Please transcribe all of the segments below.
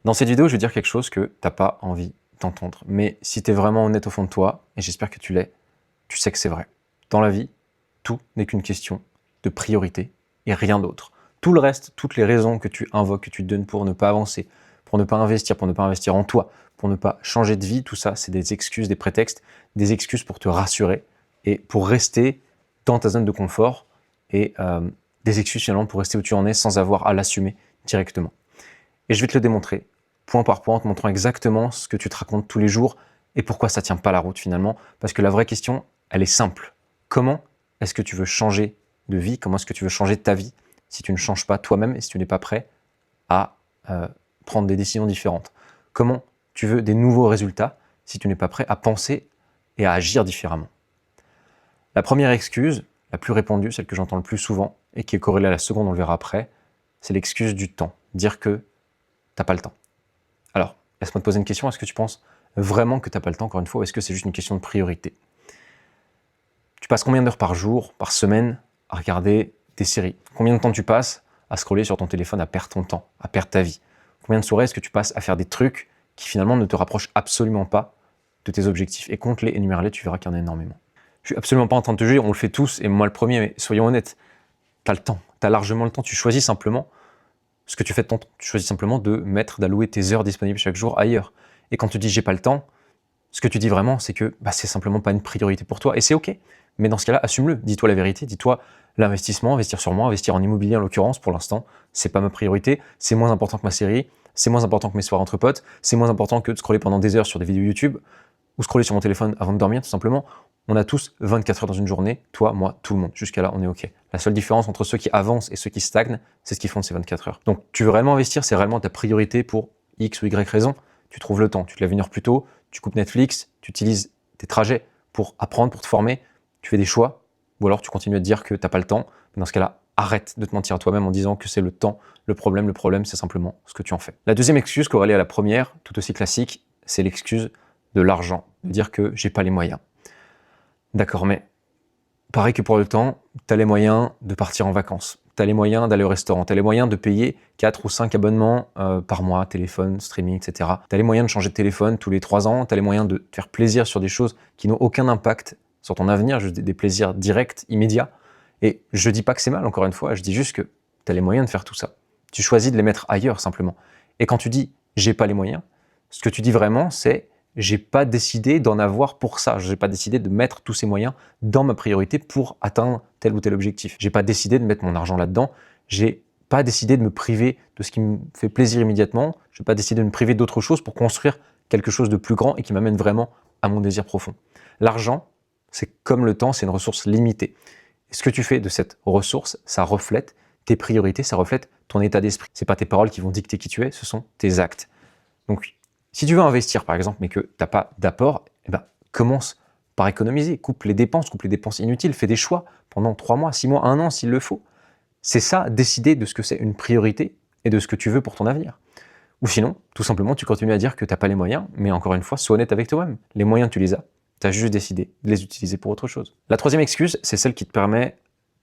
Dans cette vidéo, je vais dire quelque chose que tu n'as pas envie d'entendre. Mais si tu es vraiment honnête au fond de toi, et j'espère que tu l'es, tu sais que c'est vrai. Dans la vie, tout n'est qu'une question de priorité et rien d'autre. Tout le reste, toutes les raisons que tu invoques, que tu donnes pour ne pas avancer, pour ne pas investir en toi, pour ne pas changer de vie, tout ça, c'est des excuses, des prétextes, des excuses pour te rassurer et pour rester dans ta zone de confort et des excuses finalement pour rester où tu en es sans avoir à l'assumer directement. Et je vais te le démontrer, point par point, en te montrant exactement ce que tu te racontes tous les jours et pourquoi ça ne tient pas la route finalement. Parce que la vraie question, elle est simple. Comment est-ce que tu veux changer de vie? Comment est-ce que tu veux changer ta vie si tu ne changes pas toi-même et si tu n'es pas prêt à prendre des décisions différentes? Comment tu veux des nouveaux résultats si tu n'es pas prêt à penser et à agir différemment? La première excuse, la plus répandue, celle que j'entends le plus souvent et qui est corrélée à la seconde, on le verra après, c'est l'excuse du temps. Dire que t'as pas le temps. Alors, laisse-moi te poser une question. Est-ce que tu penses vraiment que t'as pas le temps, encore une fois, ou est-ce que c'est juste une question de priorité? Tu passes combien d'heures par jour, par semaine, à regarder des séries? Combien de temps tu passes à scroller sur ton téléphone, à perdre ton temps, à perdre ta vie? Combien de soirées est-ce que tu passes à faire des trucs qui finalement ne te rapprochent absolument pas de tes objectifs? Et compte-les, énumère-les, tu verras qu'il y en a énormément. Je suis absolument pas en train de te juger, on le fait tous, et moi le premier, mais soyons honnêtes, t'as le temps, t'as largement le temps, tu choisis simplement ce que tu fais de ton temps. Tu choisis simplement d'allouer tes heures disponibles chaque jour ailleurs. Et quand tu dis j'ai pas le temps, ce que tu dis vraiment, c'est que c'est simplement pas une priorité pour toi. Et c'est OK. Mais dans ce cas-là, assume-le. Dis-toi la vérité. Dis-toi l'investissement, investir sur moi, investir en immobilier en l'occurrence, pour l'instant, c'est pas ma priorité. C'est moins important que ma série. C'est moins important que mes soirées entre potes. C'est moins important que de scroller pendant des heures sur des vidéos YouTube ou scroller sur mon téléphone avant de dormir, tout simplement. On a tous 24 heures dans une journée, toi, moi, tout le monde. Jusqu'à là, on est OK. La seule différence entre ceux qui avancent et ceux qui stagnent, c'est ce qu'ils font de ces 24 heures. Donc, tu veux réellement investir, c'est réellement ta priorité pour X ou Y raison. Tu trouves le temps, tu te lèves une heure plus tôt, tu coupes Netflix, tu utilises tes trajets pour apprendre, pour te former, tu fais des choix, ou alors tu continues à te dire que tu n'as pas le temps. Mais dans ce cas-là, arrête de te mentir à toi-même en disant que c'est le temps le problème. Le problème, c'est simplement ce que tu en fais. La deuxième excuse corrélée à la première, tout aussi classique, c'est l'excuse de l'argent, de dire que j'ai pas les moyens. D'accord, mais pareil que pour le temps, tu as les moyens de partir en vacances, tu as les moyens d'aller au restaurant, tu as les moyens de payer 4 ou 5 abonnements par mois, téléphone, streaming, etc. Tu as les moyens de changer de téléphone tous les 3 ans, tu as les moyens de te faire plaisir sur des choses qui n'ont aucun impact sur ton avenir, juste des plaisirs directs, immédiats. Et je dis pas que c'est mal, encore une fois, je dis juste que tu as les moyens de faire tout ça. Tu choisis de les mettre ailleurs, simplement. Et quand tu dis « j'ai pas les moyens », ce que tu dis vraiment, c'est j'ai pas décidé d'en avoir pour ça. J'ai pas décidé de mettre tous ces moyens dans ma priorité pour atteindre tel ou tel objectif. J'ai pas décidé de mettre mon argent là-dedans. J'ai pas décidé de me priver de ce qui me fait plaisir immédiatement. J'ai pas décidé de me priver d'autre chose pour construire quelque chose de plus grand et qui m'amène vraiment à mon désir profond. L'argent, c'est comme le temps, c'est une ressource limitée. Et ce que tu fais de cette ressource, ça reflète tes priorités, ça reflète ton état d'esprit. C'est pas tes paroles qui vont dicter qui tu es, ce sont tes actes. Donc, si tu veux investir, par exemple, mais que tu n'as pas d'apport, commence par économiser. Coupe les dépenses inutiles. Fais des choix pendant 3 mois, 6 mois, 1 an, s'il le faut. C'est ça, décider de ce que c'est une priorité et de ce que tu veux pour ton avenir. Ou sinon, tout simplement, tu continues à dire que tu n'as pas les moyens, mais encore une fois, sois honnête avec toi-même. Les moyens, tu les as. Tu as juste décidé de les utiliser pour autre chose. La troisième excuse, c'est celle qui te permet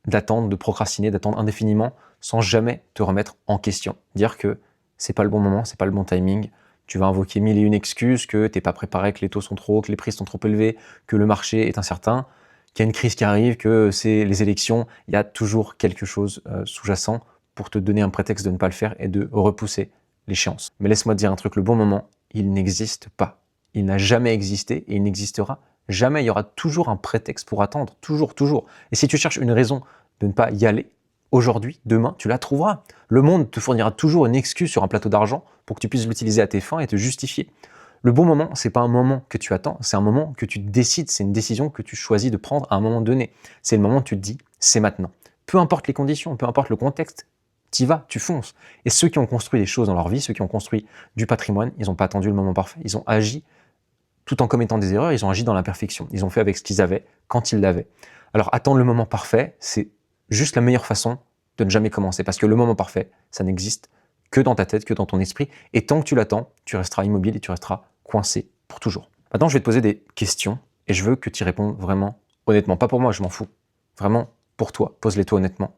d'attendre, de procrastiner, d'attendre indéfiniment, sans jamais te remettre en question. Dire que c'est pas le bon moment, c'est pas le bon timing. Tu vas invoquer 1001 excuses, que tu n'es pas préparé, que les taux sont trop hauts, que les prix sont trop élevés, que le marché est incertain, qu'il y a une crise qui arrive, que c'est les élections. Il y a toujours quelque chose sous-jacent pour te donner un prétexte de ne pas le faire et de repousser l'échéance. Mais laisse-moi te dire un truc, le bon moment, il n'existe pas. Il n'a jamais existé et il n'existera jamais. Il y aura toujours un prétexte pour attendre, toujours, toujours. Et si tu cherches une raison de ne pas y aller, aujourd'hui, demain, tu la trouveras. Le monde te fournira toujours une excuse sur un plateau d'argent pour que tu puisses l'utiliser à tes fins et te justifier. Le bon moment, c'est pas un moment que tu attends, c'est un moment que tu décides, c'est une décision que tu choisis de prendre à un moment donné. C'est le moment où tu te dis, c'est maintenant. Peu importe les conditions, peu importe le contexte, t'y vas, tu fonces. Et ceux qui ont construit des choses dans leur vie, ceux qui ont construit du patrimoine, ils n'ont pas attendu le moment parfait, ils ont agi tout en commettant des erreurs, ils ont agi dans l'imperfection. Ils ont fait avec ce qu'ils avaient, quand ils l'avaient. Alors attendre le moment parfait, c'est juste la meilleure façon de ne jamais commencer. Parce que le moment parfait, ça n'existe que dans ta tête, que dans ton esprit. Et tant que tu l'attends, tu resteras immobile et tu resteras coincé pour toujours. Maintenant, je vais te poser des questions et je veux que tu y répondes vraiment honnêtement. Pas pour moi, je m'en fous. Vraiment pour toi. Pose-les-toi honnêtement.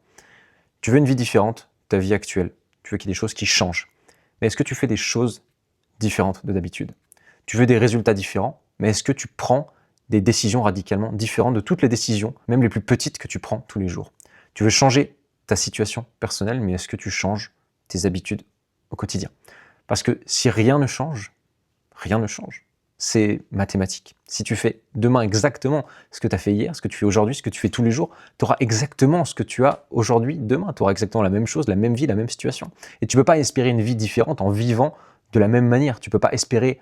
Tu veux une vie différente, ta vie actuelle. Tu veux qu'il y ait des choses qui changent. Mais est-ce que tu fais des choses différentes de d'habitude. Tu veux des résultats différents, mais est-ce que tu prends des décisions radicalement différentes de toutes les décisions, même les plus petites que tu prends tous les jours? Tu veux changer ta situation personnelle, mais est-ce que tu changes tes habitudes au quotidien? Parce que si rien ne change, c'est mathématique. Si tu fais demain exactement ce que tu as fait hier, ce que tu fais aujourd'hui, ce que tu fais tous les jours, tu auras exactement ce que tu as aujourd'hui, demain. Tu auras exactement la même chose, la même vie, la même situation. Et tu ne peux pas espérer une vie différente en vivant de la même manière. Tu ne peux pas espérer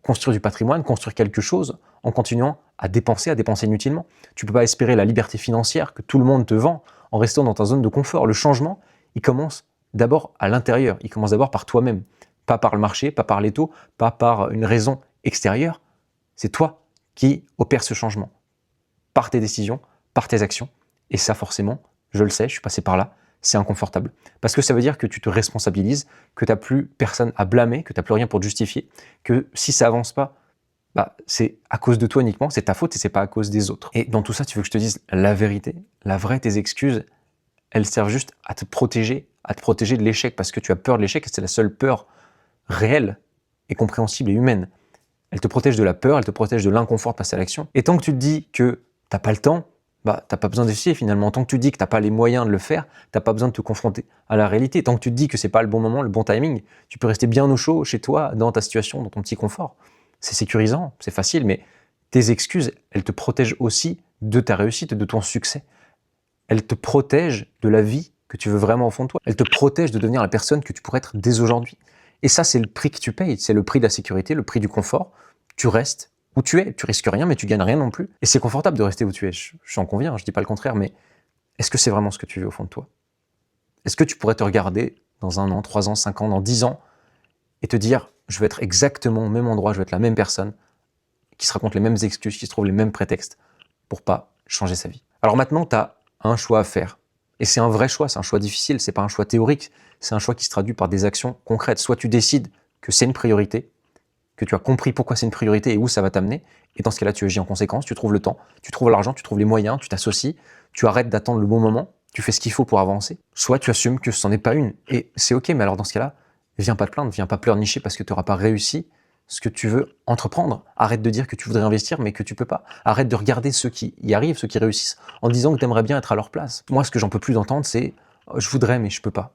construire du patrimoine, construire quelque chose en continuant à dépenser inutilement. Tu ne peux pas espérer la liberté financière que tout le monde te vend en restant dans ta zone de confort. Le changement, il commence d'abord à l'intérieur. Il commence d'abord par toi-même. Pas par le marché, pas par les taux, pas par une raison extérieure. C'est toi qui opères ce changement. Par tes décisions, par tes actions. Et ça, forcément, je le sais, je suis passé par là, c'est inconfortable. Parce que ça veut dire que tu te responsabilises, que tu n'as plus personne à blâmer, que tu n'as plus rien pour te justifier, que si ça avance pas, c'est à cause de toi uniquement, c'est ta faute et c'est pas à cause des autres. Et dans tout ça, tu veux que je te dise la vérité, la vraie, tes excuses, elles servent juste à te protéger de l'échec, parce que tu as peur de l'échec et c'est la seule peur réelle et compréhensible et humaine. Elle te protège de la peur, elle te protège de l'inconfort de passer à l'action. Et tant que tu te dis que t'as pas le temps, t'as pas besoin d'essayer finalement. Tant que tu te dis que t'as pas les moyens de le faire, t'as pas besoin de te confronter à la réalité. Tant que tu te dis que c'est pas le bon moment, le bon timing, tu peux rester bien au chaud chez toi, dans ta situation, dans ton petit confort. C'est sécurisant, c'est facile, mais tes excuses, elles te protègent aussi de ta réussite, de ton succès. Elles te protègent de la vie que tu veux vraiment au fond de toi. Elles te protègent de devenir la personne que tu pourrais être dès aujourd'hui. Et ça, c'est le prix que tu payes, c'est le prix de la sécurité, le prix du confort. Tu restes où tu es, tu risques rien, mais tu gagnes rien non plus. Et c'est confortable de rester où tu es, j'en conviens, je dis pas le contraire, mais est-ce que c'est vraiment ce que tu veux au fond de toi? Est-ce que tu pourrais te regarder dans 1 an, 3 ans, 5 ans, dans 10 ans, et te dire, je vais être exactement au même endroit, je vais être la même personne, qui se raconte les mêmes excuses, qui se trouve les mêmes prétextes, pour pas changer sa vie? Alors maintenant, tu as un choix à faire. Et c'est un vrai choix, c'est un choix difficile, c'est pas un choix théorique, c'est un choix qui se traduit par des actions concrètes. Soit tu décides que c'est une priorité, que tu as compris pourquoi c'est une priorité et où ça va t'amener, et dans ce cas-là, tu agis en conséquence, tu trouves le temps, tu trouves l'argent, tu trouves les moyens, tu t'associes, tu arrêtes d'attendre le bon moment, tu fais ce qu'il faut pour avancer. Soit tu assumes que ce n'en est pas une, et c'est ok, mais alors dans ce cas-là, viens pas te plaindre, viens pas pleurnicher parce que tu n'auras pas réussi ce que tu veux entreprendre. Arrête de dire que tu voudrais investir, mais que tu peux pas. Arrête de regarder ceux qui y arrivent, ceux qui réussissent, en disant que tu aimerais bien être à leur place. Moi, ce que j'en peux plus d'entendre, c'est « je voudrais, mais je peux pas ».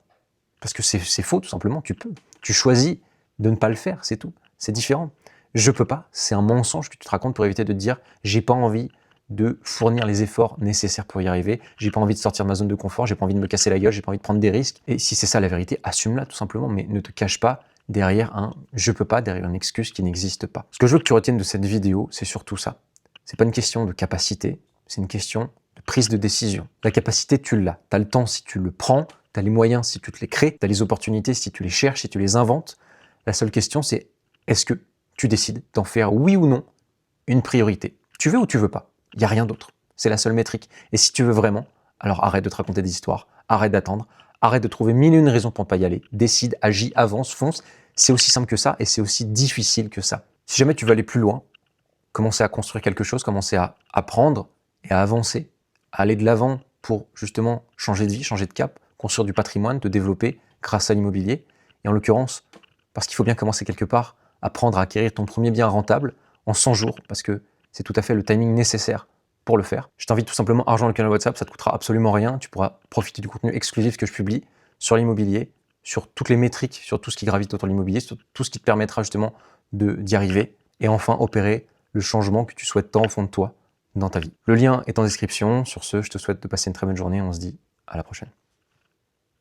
Parce que c'est faux, tout simplement, tu peux. Tu choisis de ne pas le faire, c'est tout. C'est différent. Je peux pas, c'est un mensonge que tu te racontes pour éviter de te dire « j'ai pas envie de fournir les efforts nécessaires pour y arriver, j'ai pas envie de sortir de ma zone de confort, j'ai pas envie de me casser la gueule, j'ai pas envie de prendre des risques ». Et si c'est ça la vérité, assume-la tout simplement, mais ne te cache pas derrière un « je peux pas », derrière une excuse qui n'existe pas. Ce que je veux que tu retiennes de cette vidéo, c'est surtout ça. C'est pas une question de capacité, c'est une question de prise de décision. La capacité, tu l'as. Tu as le temps si tu le prends, tu as les moyens si tu te les crées, tu as les opportunités si tu les cherches, si tu les inventes. La seule question, c'est est-ce que tu décides d'en faire, oui ou non, une priorité? Tu veux ou tu veux pas? Il n'y a rien d'autre. C'est la seule métrique. Et si tu veux vraiment, alors arrête de te raconter des histoires, arrête d'attendre, arrête de trouver mille et une raisons pour ne pas y aller. Décide, agis, avance, fonce. C'est aussi simple que ça et c'est aussi difficile que ça. Si jamais tu veux aller plus loin, commencer à construire quelque chose, commencer à apprendre et à avancer, à aller de l'avant pour justement changer de vie, changer de cap, construire du patrimoine, te développer grâce à l'immobilier. Et en l'occurrence, parce qu'il faut bien commencer quelque part, apprendre à acquérir ton premier bien rentable en 100 jours, parce que c'est tout à fait le timing nécessaire pour le faire. Je t'invite tout simplement à rejoindre le canal WhatsApp, ça ne te coûtera absolument rien, tu pourras profiter du contenu exclusif que je publie sur l'immobilier, sur toutes les métriques, sur tout ce qui gravite autour de l'immobilier, sur tout ce qui te permettra justement d'y arriver, et enfin opérer le changement que tu souhaites tant au fond de toi dans ta vie. Le lien est en description. Sur ce, je te souhaite de passer une très bonne journée. On se dit à la prochaine.